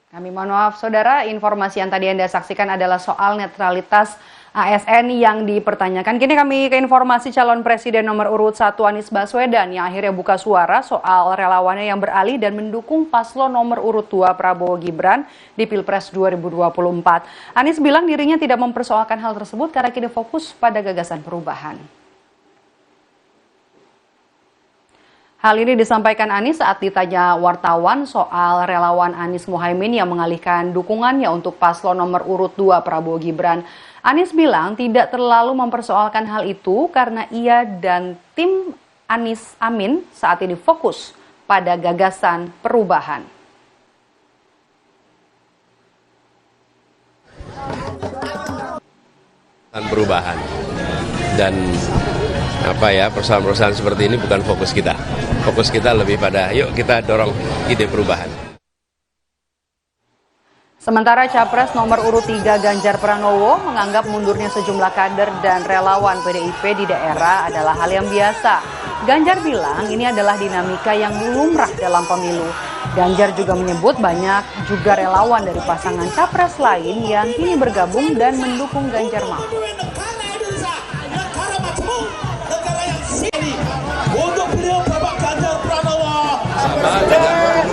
Kami mohon maaf, Saudara, informasi yang tadi Anda saksikan adalah soal netralitas ASN yang dipertanyakan. Kini kami ke informasi calon presiden nomor urut 1 Anies Baswedan yang akhirnya buka suara soal relawannya yang beralih dan mendukung paslon nomor urut 2 Prabowo Gibran di Pilpres 2024. Anies bilang dirinya tidak mempersoalkan hal tersebut karena kini fokus pada gagasan perubahan. Hal ini disampaikan Anies saat ditanya wartawan soal relawan Anies Muhaimin yang mengalihkan dukungannya untuk paslon nomor urut 2 Prabowo Gibran. Anies bilang tidak terlalu mempersoalkan hal itu karena ia dan tim Anies Amin saat ini fokus pada gagasan perubahan. Perubahan dan persoalan-persoalan seperti ini bukan fokus kita. Fokus kita lebih pada yuk kita dorong ide perubahan. Sementara Capres nomor urut 3 Ganjar Pranowo menganggap mundurnya sejumlah kader dan relawan PDIP di daerah adalah hal yang biasa. Ganjar bilang ini adalah dinamika yang lumrah dalam pemilu. Ganjar juga menyebut banyak juga relawan dari pasangan Capres lain yang kini bergabung dan mendukung Ganjar Mahfud.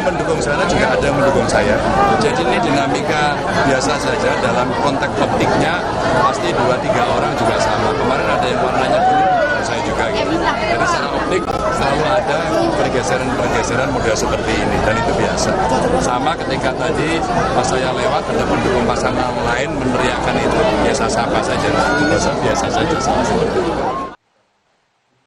Mendukung sana juga ada yang mendukung saya. Jadi ini dinamika biasa saja dalam konteks optiknya pasti 2-3 orang juga sama. Kemarin ada yang warnanya kuning, saya juga gitu. Jadi secara optik selalu ada pergeseran model seperti ini dan itu biasa. Sama ketika tadi pas saya lewat ada pendukung pasangan lain meneriakkan itu biasa sapa saja. Biasa saja sama seperti itu.